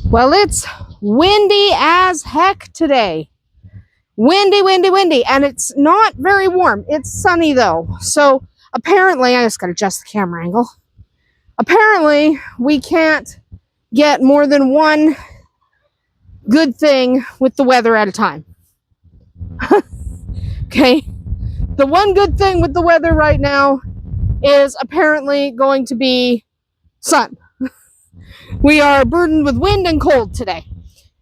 Well, it's windy as heck today. Windy, windy, windy. And it's not very warm. It's sunny though. So apparently, I just got to adjust the camera angle. Apparently, we can't get more than one good thing with the weather at a time. Okay. The one good thing with the weather right now is apparently going to be sun. We are burdened with wind and cold today.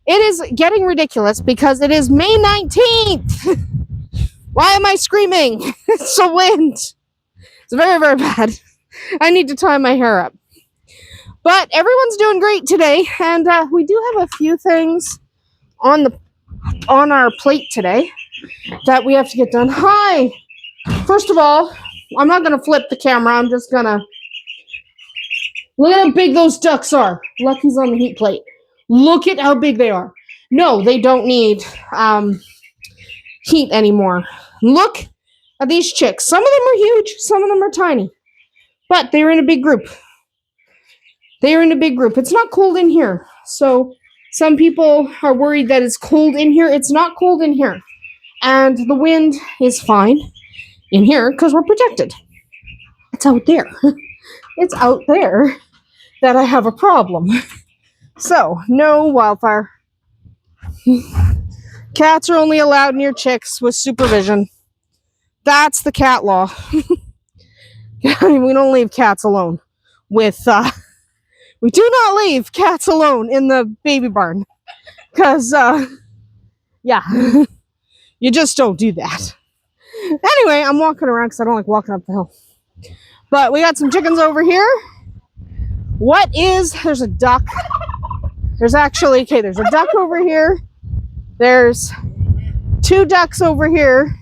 It is getting ridiculous because it is May 19th. Why am I screaming? It's the wind. It's very, very bad. I need to tie my hair up. But everyone's doing great today, and we do have a few things on our plate today that we have to get done. Hi! First of all, I'm not going to flip the camera. I'm just going to... Look at how big those ducks are. Lucky's on the heat plate. Look at how big they are. No, they don't need heat anymore. Look at these chicks. Some of them are huge. Some of them are tiny. But they're in a big group. It's not cold in here. So some people are worried that it's cold in here. It's not cold in here. And the wind is fine in here because we're protected. It's out there. It's out there that I have a problem. So, no wildfire. Cats are only allowed near chicks with supervision. That's the cat law. We don't leave cats alone with, we do not leave cats alone in the baby barn. Because, yeah, you just don't do that. Anyway, I'm walking around because I don't like walking up the hill. But we got some chickens over here. There's a duck. There's a duck over here. There's 2 ducks over here.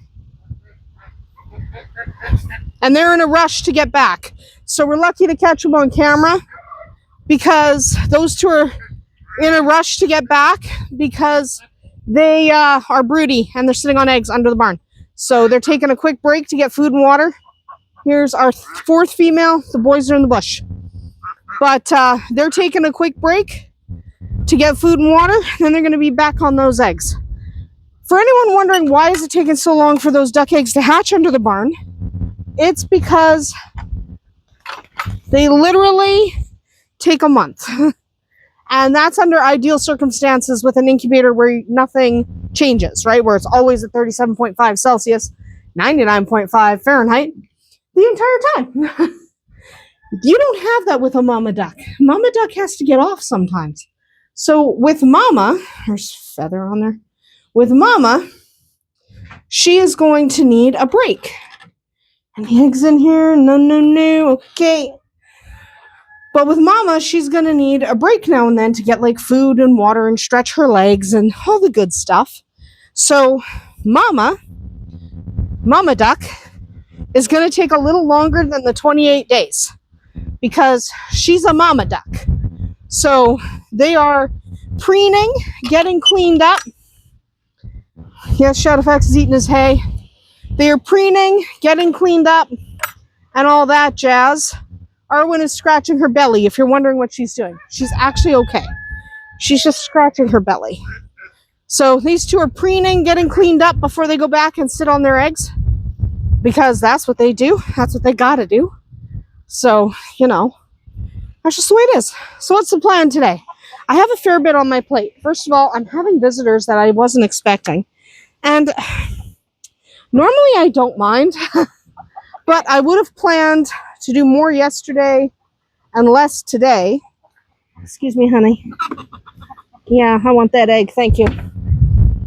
And they're in a rush to get back. So we're lucky to catch them on camera because those 2 are in a rush to get back because they are broody and they're sitting on eggs under the barn. So they're taking a quick break to get food and water. Here's our 4th female. The boys are in the bush. But they're taking a quick break to get food and water. Then they're going to be back on those eggs. For anyone wondering why is it taking so long for those duck eggs to hatch under the barn, it's because they literally take a month. And that's under ideal circumstances with an incubator where nothing changes, right? Where it's always at 37.5 Celsius, 99.5 Fahrenheit. The entire time. You don't have that with a mama duck. Mama duck has to get off sometimes. So with mama, there's feather on there. With mama, she is going to need a break. And the eggs in here, no, okay. But with mama, she's going to need a break now and then to get like food and water and stretch her legs and all the good stuff. So mama duck is going to take a little longer than the 28 days because she's a mama duck. So they are preening, getting cleaned up. Yes, Shadowfax is eating his hay. They are preening, getting cleaned up, and all that jazz. Arwen is scratching her belly, if you're wondering what she's doing. She's actually okay. She's just scratching her belly. So these 2 are preening, getting cleaned up before they go back and sit on their eggs. Because that's what they do. That's what they gotta do. So, that's just the way it is. So what's the plan today? I have a fair bit on my plate. First of all, I'm having visitors that I wasn't expecting. And normally I don't mind. But I would have planned to do more yesterday and less today. Excuse me, honey. Yeah, I want that egg. Thank you.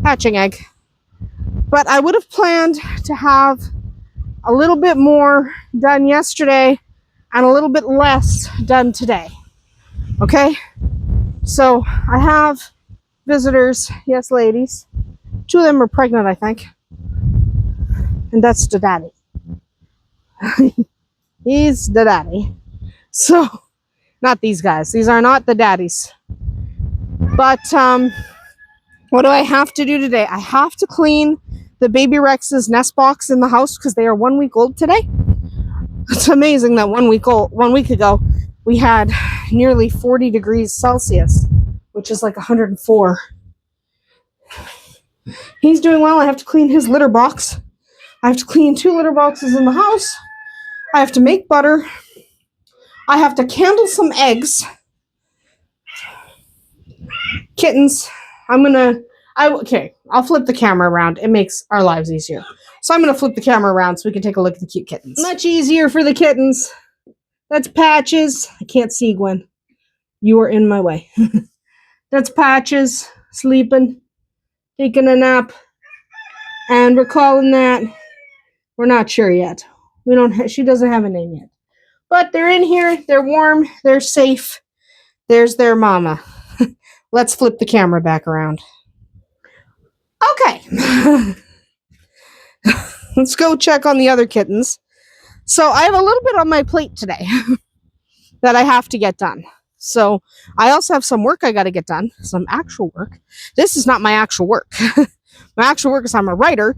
Hatching egg. But I would have planned to have a little bit more done yesterday and a little bit less done today. Okay? So I have visitors. Yes, ladies. 2 of them are pregnant, I think. And that's the daddy. He's the daddy. So, not these guys. These are not the daddies. But, what do I have to do today? I have to clean the baby Rex's nest box in the house because they are 1 week old today. It's amazing that 1 week ago, we had nearly 40 degrees Celsius, which which is like 104. He's doing well. I have to clean his litter box. I have to clean 2 litter boxes in the house. I have to make butter. I have to candle some eggs. Kittens. Okay, I'll flip the camera around. It makes our lives easier. So I'm going to flip the camera around so we can take a look at the cute kittens. Much easier for the kittens. That's Patches. I can't see, Gwen. You are in my way. That's Patches sleeping, taking a nap. And we're calling that. We're not sure yet. She doesn't have a name yet. But they're in here. They're warm. They're safe. There's their mama. Let's flip the camera back around. Okay. Let's go check on the other kittens. So I have a little bit on my plate today that I have to get done. So I also have some work I got to get done. Some actual work. This is not my actual work. My actual work is I'm a writer.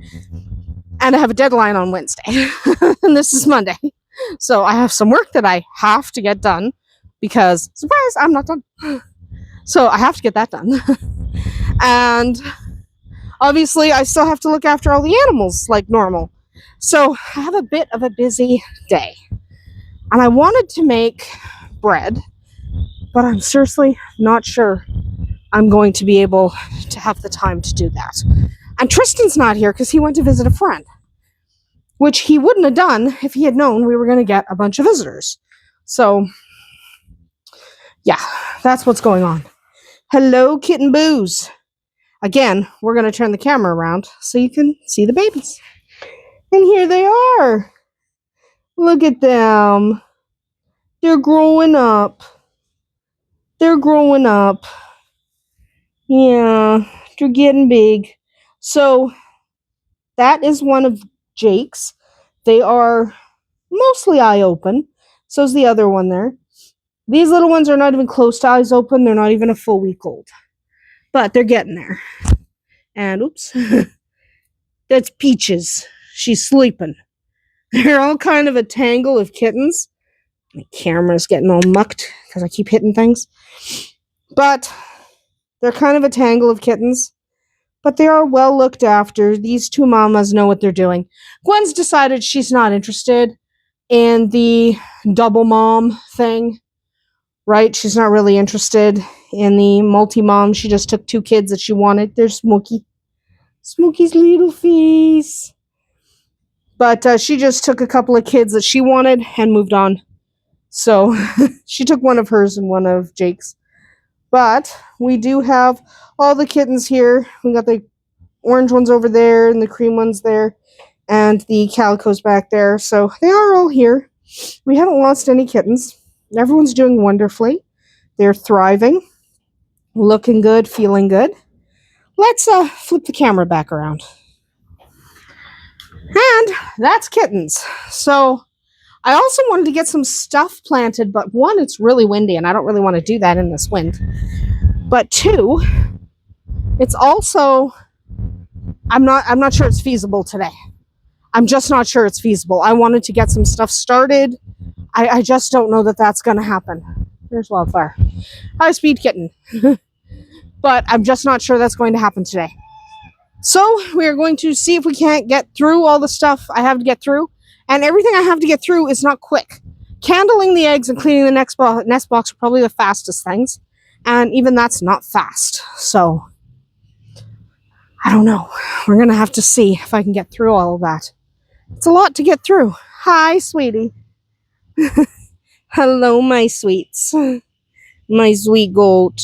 And I have a deadline on Wednesday. And this is Monday. So I have some work that I have to get done. Because, surprise, I'm not done. So I have to get that done. And obviously I still have to look after all the animals like normal. So I have a bit of a busy day. And I wanted to make bread. But I'm seriously not sure I'm going to be able to have the time to do that. And Tristan's not here because he went to visit a friend. Which he wouldn't have done if he had known we were going to get a bunch of visitors. So, yeah, that's what's going on. Hello, Kitten Boos. Again, we're going to turn the camera around so you can see the babies. And here they are. Look at them. They're growing up. They're growing up. Yeah, they're getting big. So, that is one of Jake's. They are mostly eye open. So's the other one there. These little ones are not even close to eyes open. They're not even a full week old. But they're getting there. And oops. That's Peaches. She's sleeping. They're all kind of a tangle of kittens. My camera's getting all mucked because I keep hitting things. But they're kind of a tangle of kittens. But they are well looked after. These 2 mamas know what they're doing. Gwen's decided she's not interested in the double mom thing. Right? She's not really interested in the multi-mom. She just took 2 kids that she wanted. There's Smokey. Smokey's little face. But she just took a couple of kids that she wanted and moved on. So she took one of hers and one of Jake's. But we do have all the kittens here. We got the orange ones over there and the cream ones there. And the calicos back there. So they are all here. We haven't lost any kittens. Everyone's doing wonderfully. They're thriving. Looking good. Feeling good. Let's flip the camera back around. And that's kittens. So I also wanted to get some stuff planted. But 1, it's really windy. And I don't really want to do that in this wind. But 2, it's also... I'm not sure it's feasible today. I'm just not sure it's feasible. I wanted to get some stuff started. I just don't know that that's going to happen. There's Wildfire. High speed kitten. But I'm just not sure that's going to happen today. So we are going to see if we can't get through all the stuff I have to get through. And everything I have to get through is not quick. Candling the eggs and cleaning the nest box are probably the fastest things. And even that's not fast. So I don't know. We're going to have to see if I can get through all of that. It's a lot to get through. Hi, sweetie. Hello, my sweets. My sweet goat.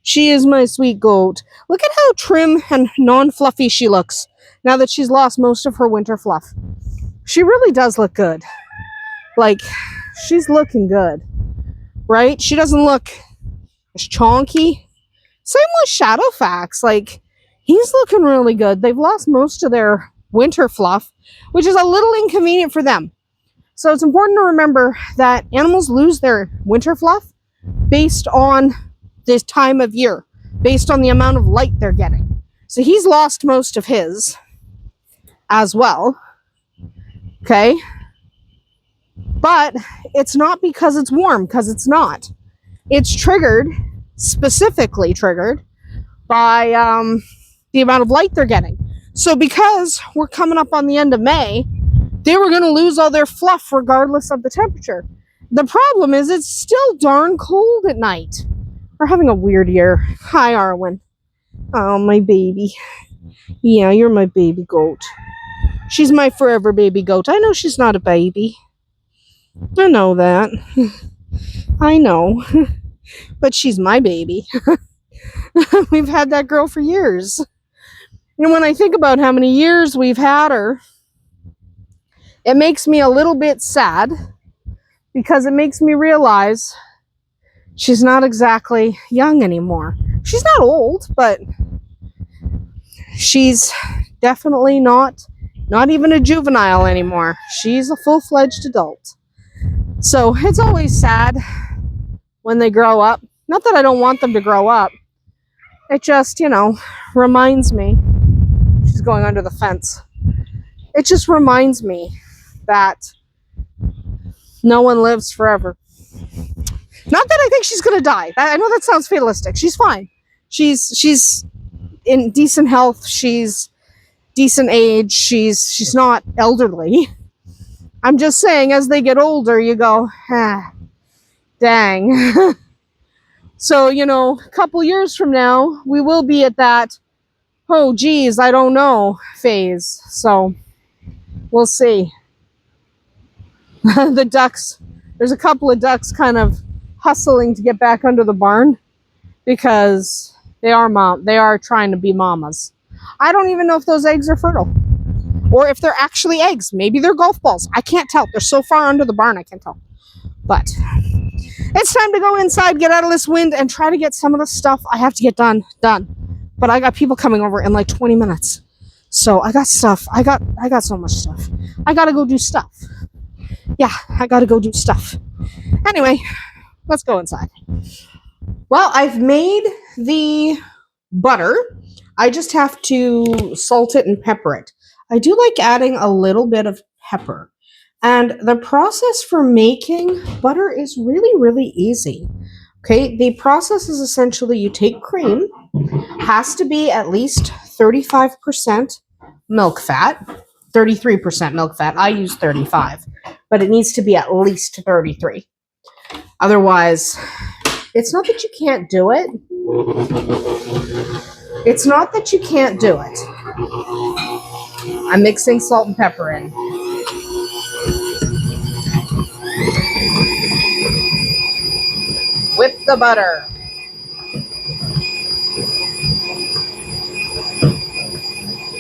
She is my sweet goat. Look at how trim and non-fluffy she looks now that she's lost most of her winter fluff. She really does look good. Like, she's looking good. Right? She doesn't look as chonky. Same with Shadowfax. Like, he's looking really good. They've lost most of their winter fluff, which is a little inconvenient for them. So it's important to remember that animals lose their winter fluff based on this time of year, based on the amount of light they're getting. So he's lost most of his as well. Okay? But it's not because it's warm, because it's not. It's triggered specifically triggered by the amount of light they're getting. So because we're coming up on the end of May, they were going to lose all their fluff regardless of the temperature. The problem is it's still darn cold at night. We're having a weird year. Hi, Arwen. Oh, my baby. Yeah, you're my baby goat. She's my forever baby goat. I know she's not a baby. I know that. I know. But she's my baby. We've had that girl for years. And when I think about how many years we've had her, it makes me a little bit sad because it makes me realize she's not exactly young anymore. She's not old, but she's definitely not even a juvenile anymore. She's a full-fledged adult. So it's always sad when they grow up. Not that I don't want them to grow up. It just, reminds me. She's going under the fence. It just reminds me that no one lives forever. Not that I think she's going to die. I know that sounds fatalistic. She's fine. She's in decent health. She's decent age. She's not elderly. I'm just saying, as they get older, you go, dang. So, a couple years from now, we will be at that, oh, geez, I don't know phase. So, we'll see. The ducks, there's a couple of ducks kind of hustling to get back under the barn because they are trying to be mamas. I don't even know if those eggs are fertile or if they're actually eggs. Maybe they're golf balls. I can't tell. They're so far under the barn, I can't tell. But it's time to go inside, get out of this wind, and try to get some of the stuff I have to get done. But I got people coming over in like 20 minutes. So I got stuff. I got so much stuff. I got to go do stuff. Yeah, I got to go do stuff. Anyway, let's go inside. Well, I've made the butter. I just have to salt it and pepper it. I do like adding a little bit of pepper. And the process for making butter is really, really easy. Okay, the process is essentially you take cream, has to be at least 35% milk fat, 33% milk fat. I use 35, but it needs to be at least 33. Otherwise, it's not that you can't do it. It's not that you can't do it. I'm mixing salt and pepper in. Whip the butter.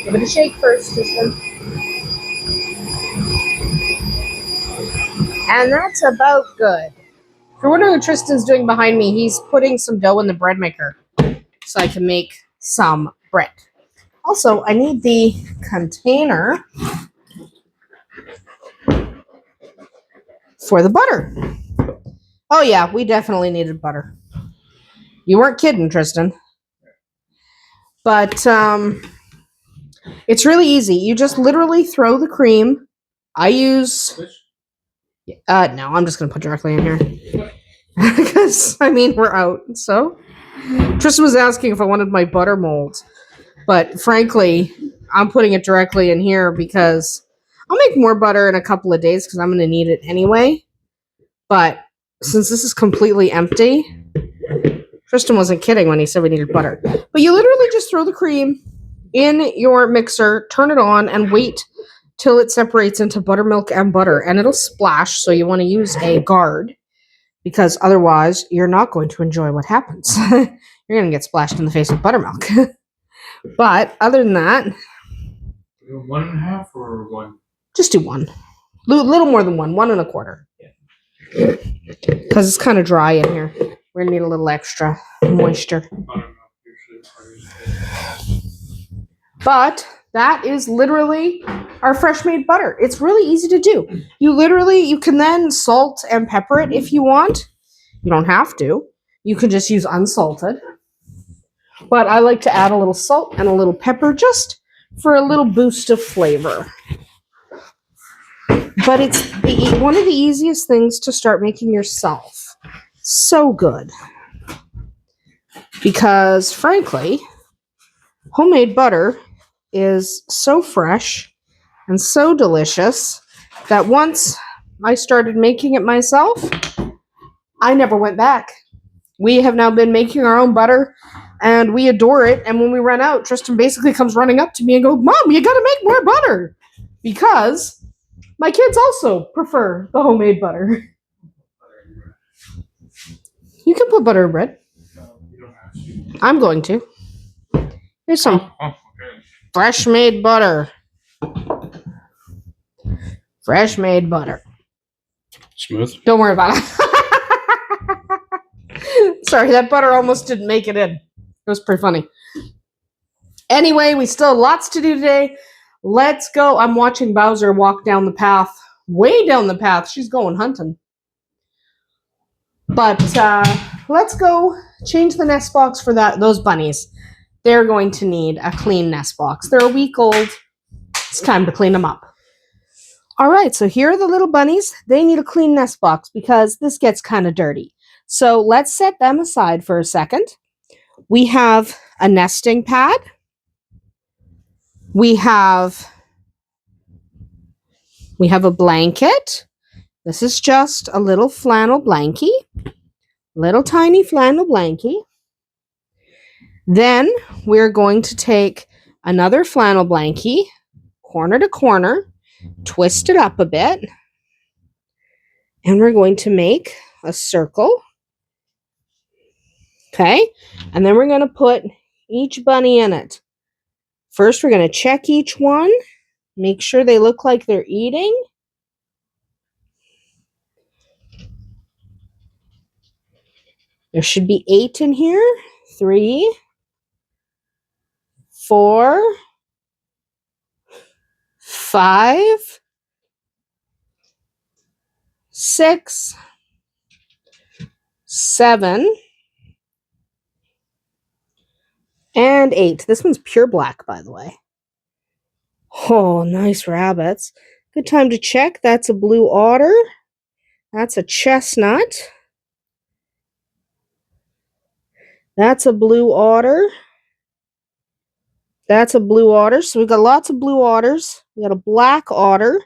Give it a shake first, Tristan. And that's about good. If you're wondering what Tristan's doing behind me, he's putting some dough in the bread maker so I can make some bread. Also, I need the container for the butter. Oh yeah, we definitely needed butter. You weren't kidding, Tristan. But it's really easy. You just literally throw the cream. I use... no, I'm just going to put directly in here. Because, we're out. So, Tristan was asking if I wanted my butter molds. But frankly, I'm putting it directly in here because I'll make more butter in a couple of days because I'm going to need it anyway. But since this is completely empty, Tristan wasn't kidding when he said we needed butter. But you literally just throw the cream in your mixer, turn it on, and wait till it separates into buttermilk and butter. And it'll splash, so you want to use a guard because otherwise you're not going to enjoy what happens. You're going to get splashed in the face with buttermilk. But other than that... 1.5 or 1? Just do 1. Little more than 1. 1 1/4. Because it's kind of dry in here. We're going to need a little extra moisture. But that is literally our fresh made butter. It's really easy to do. You can then salt and pepper it if you want. You don't have to. You can just use unsalted. But I like to add a little salt and a little pepper just for a little boost of flavor. But it's one of the easiest things to start making yourself. So good. because frankly, homemade butter is so fresh and so delicious that once I started making it myself, I never went back. We have now been making our own butter and we adore it. And when we run out, Tristan basically comes running up to me and goes, "Mom, you gotta make more butter." Because my kids also prefer the homemade butter. You can put butter in bread. You don't have to. I'm going to. Here's some Okay. fresh made butter. Fresh made butter. Smooth. Don't worry about it. Sorry, that butter almost didn't make it in. It was pretty funny. Anyway, we still have lots to do today. Let's go. I'm watching Bowser walk down the path. Way down the path. She's going hunting. But let's go change the nest box for those bunnies. They're going to need a clean nest box. They're a week old. It's time to clean them up. All right, so here are the little bunnies. They need a clean nest box because this gets kind of dirty. So let's set them aside for a second. We have a nesting pad. We have a blanket. This is just a little flannel blankie. Little tiny flannel blankie. Then we're going to take another flannel blankie, corner to corner, twist it up a bit, and we're going to make a circle. Okay, and then we're going to put each bunny in it. First, we're going to check each one, make sure they look like they're eating. There should be 8 in here. 3, 4, 5, 6, 7, and 8. This one's pure black, by the way. Oh, nice rabbits. Good time to check. That's a blue otter. That's a chestnut. That's a blue otter. That's a blue otter. So we've got lots of blue otters. We got a black otter.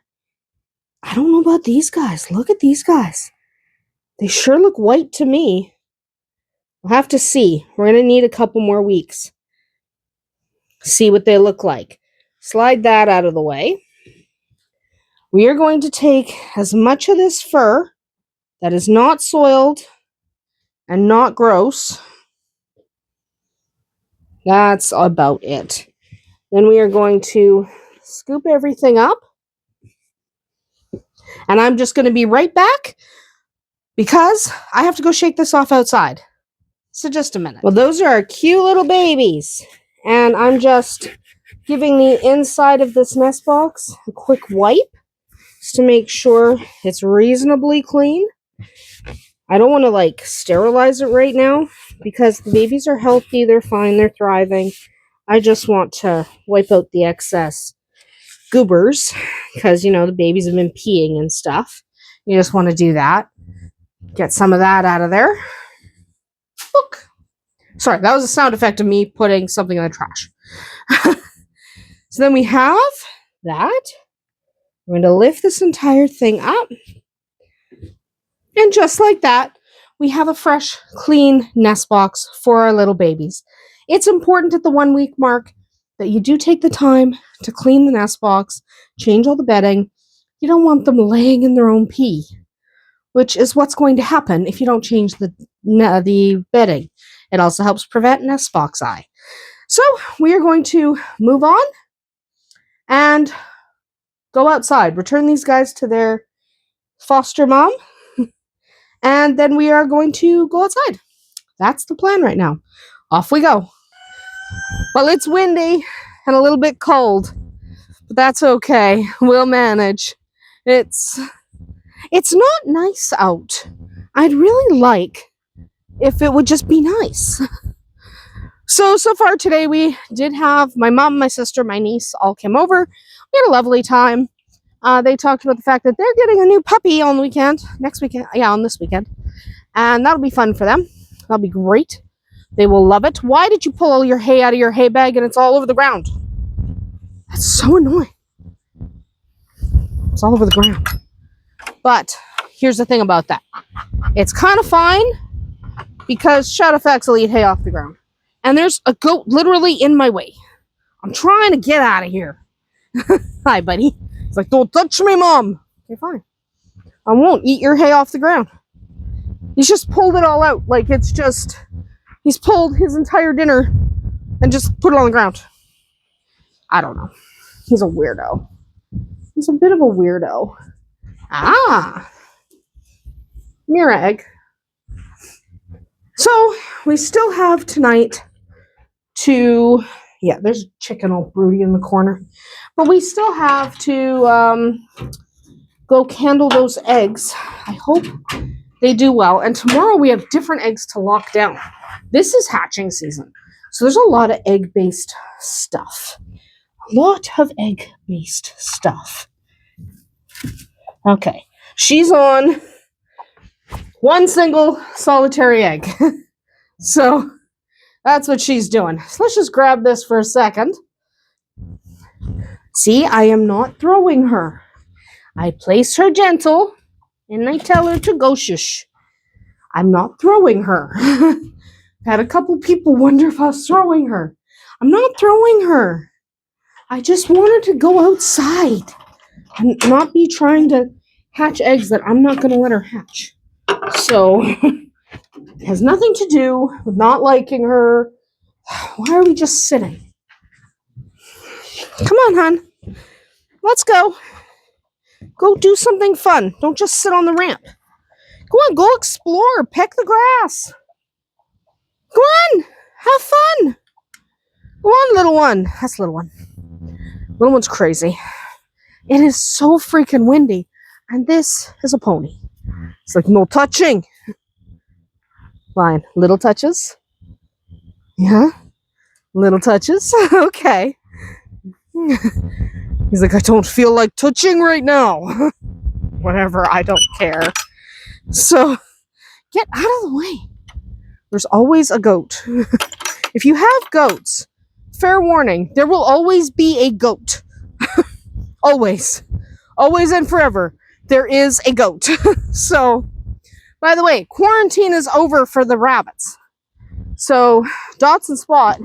I don't know about these guys. Look at these guys. They sure look white to me. We'll have to see. We're going to need a couple more weeks. See what they look like. Slide that out of the way. We are going to take as much of this fur that is not soiled and not gross. That's about it. Then we are going to scoop everything up. And I'm just going to be right back because I have to go shake this off outside. So just a minute. Well, those are our cute little babies. And I'm just giving the inside of this nest box a quick wipe just to make sure it's reasonably clean. I don't want to sterilize it right now because the babies are healthy, they're fine, they're thriving. I just want to wipe out the excess goobers because, the babies have been peeing and stuff. You just want to do that. Get some of that out of there. Look. Sorry, that was a sound effect of me putting something in the trash. So then we have that. We're going to lift this entire thing up. And just like that, we have a fresh, clean nest box for our little babies. It's important at the 1 week mark that you do take the time to clean the nest box, change all the bedding. You don't want them laying in their own pee, which is what's going to happen if you don't change the bedding. It also helps prevent nest box eye. So we are going to move on and go outside, return these guys to their foster mom, and then we are going to go outside. That's the plan right now. Off we go. Well, it's windy and a little bit cold, but that's okay. We'll manage. It's not nice out. I'd really like if it would just be nice. So far today we did have my mom, my sister, my niece all came over. We had a lovely time. They talked about the fact that they're getting a new puppy on the weekend. Next weekend. Yeah, on this weekend. And that'll be fun for them. That'll be great. They will love it. Why did you pull all your hay out of your hay bag and it's all over the ground? That's so annoying. It's all over the ground. But here's the thing about that. It's kind of fine because Shadowfax will eat hay off the ground. And there's a goat literally in my way. I'm trying to get out of here. Hi, buddy. It's like, don't touch me, Mom. Okay, fine. I won't eat your hay off the ground. He's just pulled it all out. Like, it's just... He's pulled his entire dinner and just put it on the ground. I don't know. He's a weirdo. He's a bit of a weirdo. Ah! Mirror egg. So, we still have tonight to... Yeah, there's chicken all broody in the corner. But we still have to go candle those eggs. I hope they do well. And tomorrow we have different eggs to lock down. This is hatching season. So there's a lot of egg-based stuff. A lot of egg-based stuff. Okay. She's on one single solitary egg. So that's what she's doing. So let's just grab this for a second. See, I am not throwing her. I place her gentle and I tell her to go shush. I'm not throwing her. Had a couple people wonder if I was throwing her. I'm not throwing her. I just want her to go outside and not be trying to hatch eggs that I'm not going to let her hatch. So, it has nothing to do with not liking her. Why are we just sitting? Come on, hon. Let's go. Go do something fun. Don't just sit on the ramp. Go on, go explore. Peck the grass. Go on. Have fun. Go on, little one. That's little one. Little one's crazy. It is so freaking windy. And this is a pony. It's like, no touching. Fine. Little touches. Yeah. Little touches. Okay. He's like, I don't feel like touching right now. Whatever, I don't care. So, get out of the way. There's always a goat. If you have goats, fair warning, there will always be a goat. Always. Always and forever. There is a goat. So, by the way, quarantine is over for the rabbits. So, Dots and Spot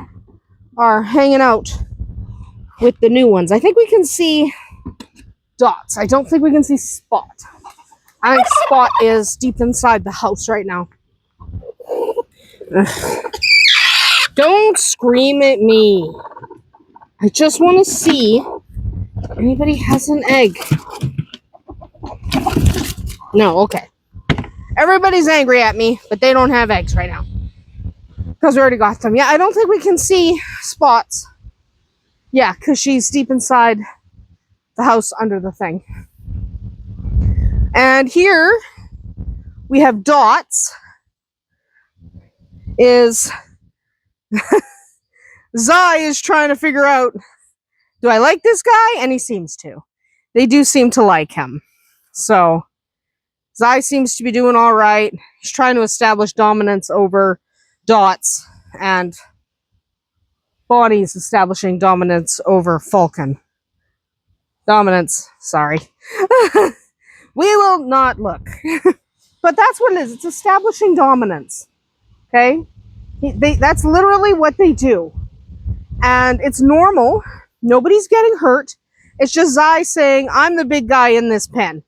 are hanging out with the new ones. I think we can see Dots. I don't think we can see Spot. I think Spot is deep inside the house right now. Don't scream at me. I just want to see if anybody has an egg. No, okay. Everybody's angry at me, but they don't have eggs right now. Because we already got them. Yeah, I don't think we can see Spots. Yeah, because she's deep inside the house under the thing. And here we have Dots. Zai is trying to figure out, do I like this guy? And he seems to. They do seem to like him. So, Zai seems to be doing all right. He's trying to establish dominance over Dots. And Bonnie's establishing dominance over Falcon. Dominance, sorry. We will not look. But that's what it is. It's establishing dominance. Okay? That's literally what they do. And it's normal. Nobody's getting hurt. It's just Zai saying, I'm the big guy in this pen.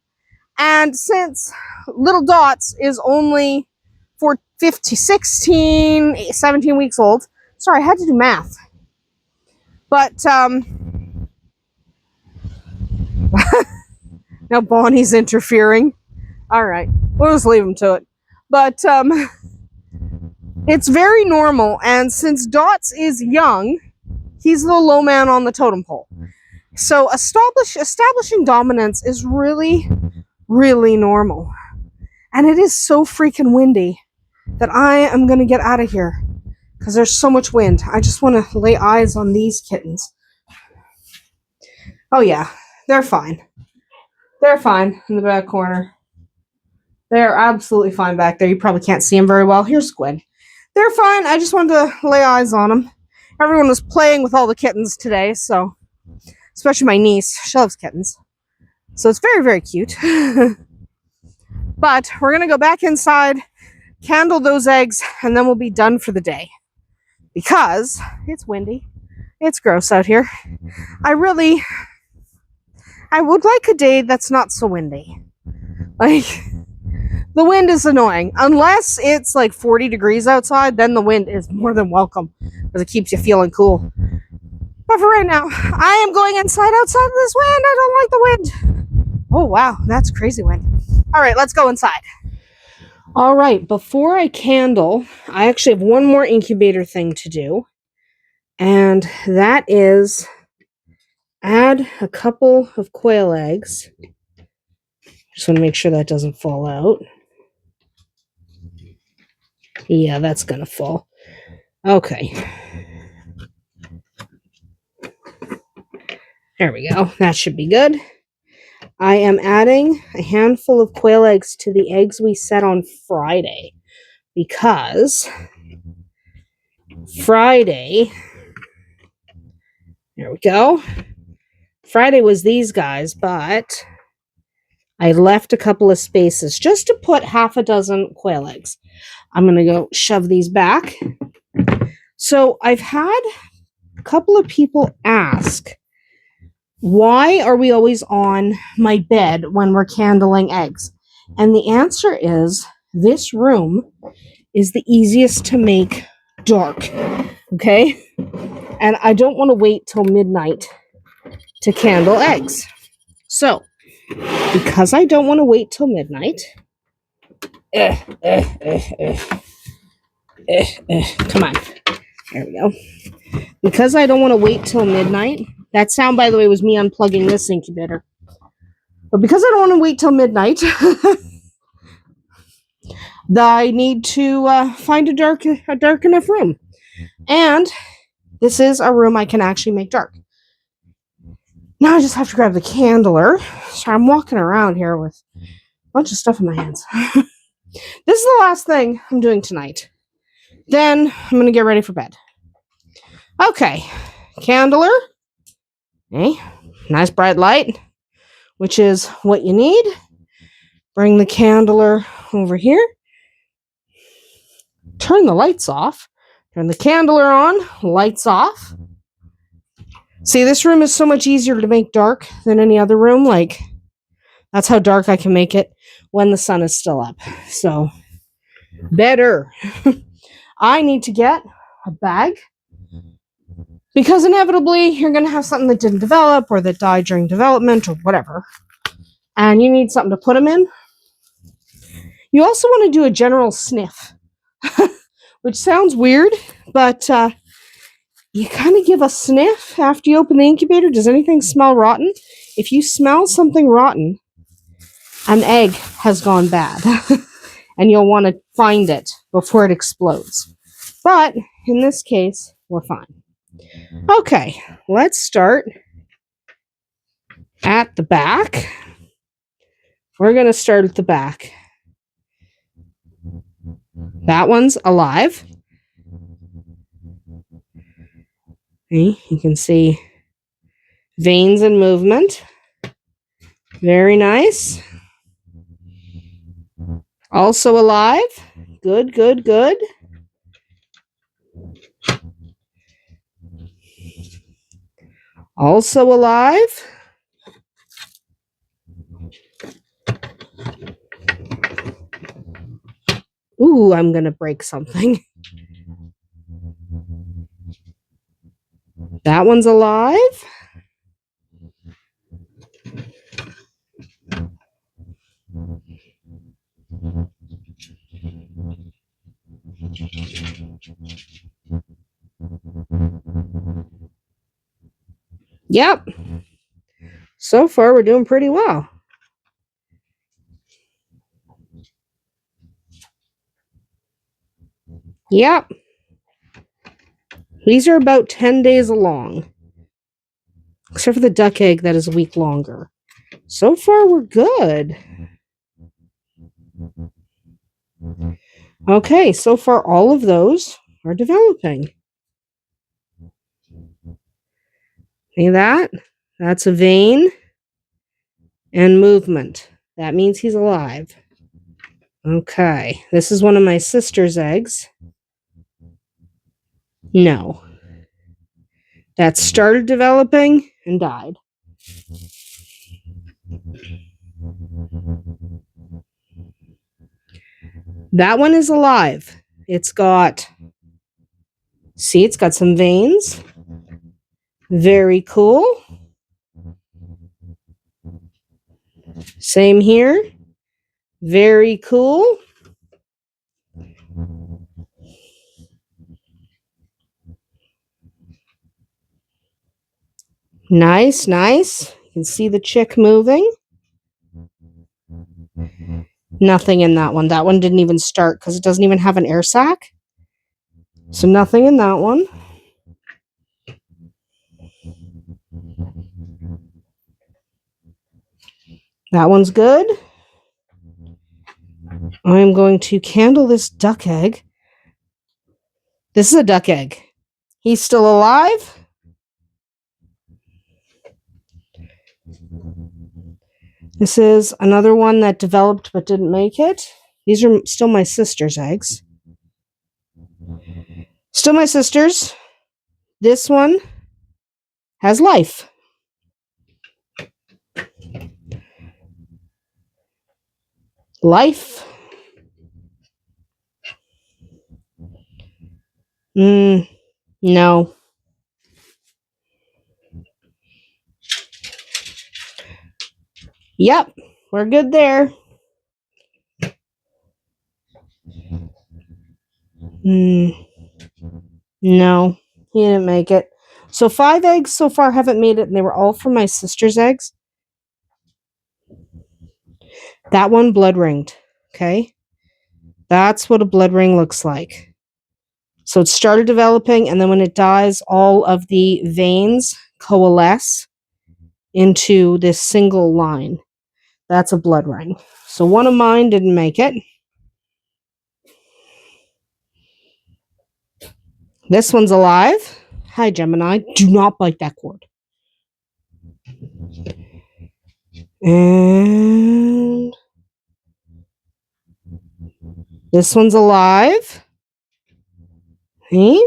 And since little Dots is only 16, 17 weeks old. Sorry, I had to do math. But, now Bonnie's interfering. Alright, we'll just leave him to it. But, it's very normal, and since Dots is young, he's the low man on the totem pole. So establishing dominance is really, really normal. And it is so freaking windy that I am going to get out of here. Because there's so much wind. I just want to lay eyes on these kittens. Oh yeah, they're fine. They're fine in the back corner. They're absolutely fine back there. You probably can't see them very well. Here's Squid. They're fine. I just wanted to lay eyes on them. Everyone was playing with all the kittens today, so especially my niece. She loves kittens. So it's very, very cute. But we're going to go back inside, candle those eggs, and then we'll be done for the day. Because it's windy. It's gross out here. I would like a day that's not so windy. Like, the wind is annoying. Unless it's like 40 degrees outside, then the wind is more than welcome because it keeps you feeling cool. But for right now, I am going inside outside of this wind. I don't like the wind. Oh, wow. That's crazy wind. All right, let's go inside. All right, before I candle, I actually have one more incubator thing to do. And that is add a couple of quail eggs. Just want to make sure that doesn't fall out. Yeah, that's going to fall. Okay. There we go. That should be good. I am adding a handful of quail eggs to the eggs we set on Friday. Because Friday... There we go. Friday was these guys, but I left a couple of spaces just to put half a dozen quail eggs. I'm going to go shove these back. So I've had a couple of people ask, why are we always on my bed when we're candling eggs? And the answer is, this room is the easiest to make dark. Okay? And I don't want to wait till midnight to candle eggs. So, because I don't want to wait till midnight, come on. There we go. Because I don't want to wait till midnight, that sound, by the way, was me unplugging this incubator. But because I don't want to wait till midnight, I need to find a dark enough room. And this is a room I can actually make dark. Now I just have to grab the candler. So I'm walking around here with a bunch of stuff in my hands. This is the last thing I'm doing tonight. Then I'm going to get ready for bed. Okay. Candler. Okay. Nice bright light, which is what you need. Bring the candler over here. Turn the lights off. Turn the candler on. Lights off. See, this room is so much easier to make dark than any other room. Like, that's how dark I can make it when the sun is still up. So, better. I need to get a bag because inevitably you're going to have something that didn't develop or that died during development or whatever. And you need something to put them in. You also want to do a general sniff, which sounds weird, but you kind of give a sniff after you open the incubator. Does anything smell rotten? If you smell something rotten, an egg has gone bad. And you'll want to find it before it explodes. But in this case, we're fine. Okay, let's start at the back. We're going to start at the back. That one's alive. Okay, you can see veins and movement. Very nice. Also alive. Good, good, good. Also alive. Ooh, I'm going to break something. That one's alive. Yep. So far, we're doing pretty well. Yep. These are about 10 days along. Except for the duck egg, that is a week longer. So far, we're good. Okay, so far all of those are developing. See that? That's a vein and movement. That means he's alive. Okay, this is one of my sister's eggs. No. That started developing and died. That one is alive. It's got some veins. Very cool. Same here. Very cool. Nice, nice. You can see the chick moving. Nothing in that one. That one didn't even start because it doesn't even have an air sac. So nothing in that one. That one's good. I'm going to candle this duck egg. This is a duck egg. He's still alive. This is another one that developed but didn't make it. These are still my sister's eggs. Still my sister's. This one has life. Life. No. Yep, we're good there. No, he didn't make it. So 5 eggs so far haven't made it, and they were all from my sister's eggs. That one blood ringed. Okay. That's what a blood ring looks like. So it started developing, and then when it dies, all of the veins coalesce into this single line. That's a blood ring. So one of mine didn't make it. This one's alive. Hi, Gemini. Do not bite that cord. And this one's alive. Hey?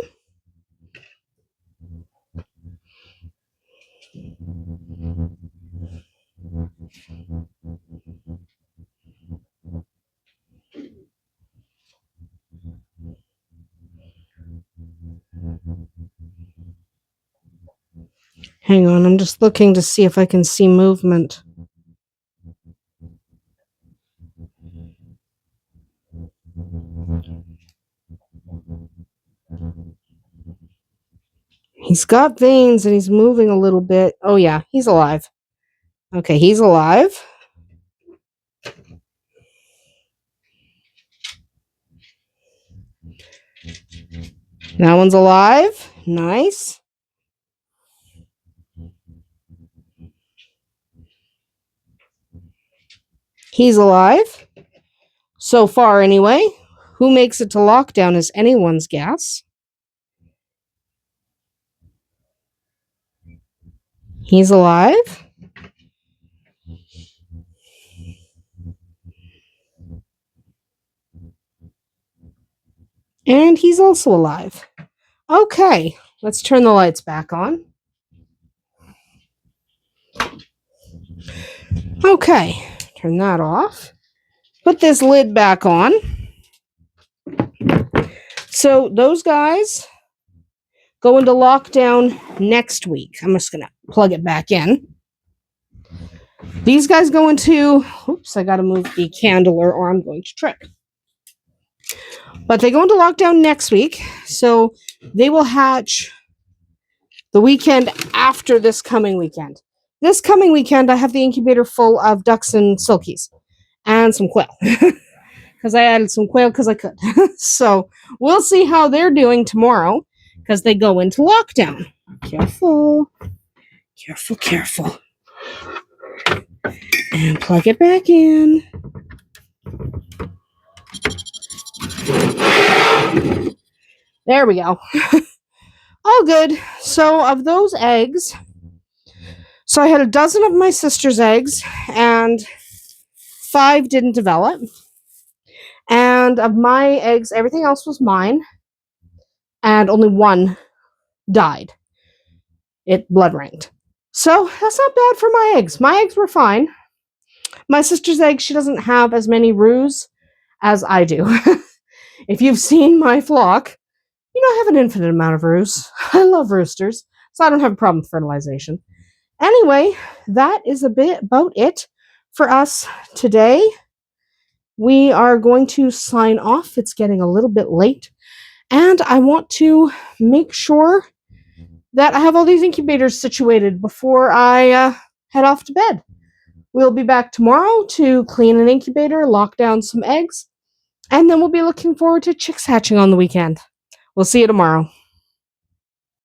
Hang on, I'm just looking to see if I can see movement. He's got veins and he's moving a little bit. Oh yeah, he's alive. Okay, he's alive. That one's alive. Nice. He's alive. So far, anyway. Who makes it to lockdown is anyone's guess. He's alive. And he's also alive. Okay, let's turn the lights back on. Okay, turn that off. Put this lid back on. So those guys go into lockdown next week. I'm just going to plug it back in. These guys go into... Oops, I got to move the candler or I'm going to trip. But they go into lockdown next week. So they will hatch the weekend after this coming weekend. This coming weekend, I have the incubator full of ducks and silkies and some quail. Because I added some quail because I could. So we'll see how they're doing tomorrow because they go into lockdown. Careful. Careful, careful. And plug it back in. There we go. All good. So of those eggs, so I had a dozen of my sister's eggs, and 5 didn't develop. And of my eggs, everything else was mine, and only 1 died. It blood ranked. So that's not bad for my eggs. My eggs were fine. My sister's eggs, she doesn't have as many roos as I do. If you've seen my flock, you know I have an infinite amount of roos. I love roosters, so I don't have a problem with fertilization. Anyway, that is a bit about it for us today. We are going to sign off. It's getting a little bit late, and I want to make sure that I have all these incubators situated before I head off to bed. We'll be back tomorrow to clean an incubator, lock down some eggs, and then we'll be looking forward to chicks hatching on the weekend. We'll see you tomorrow.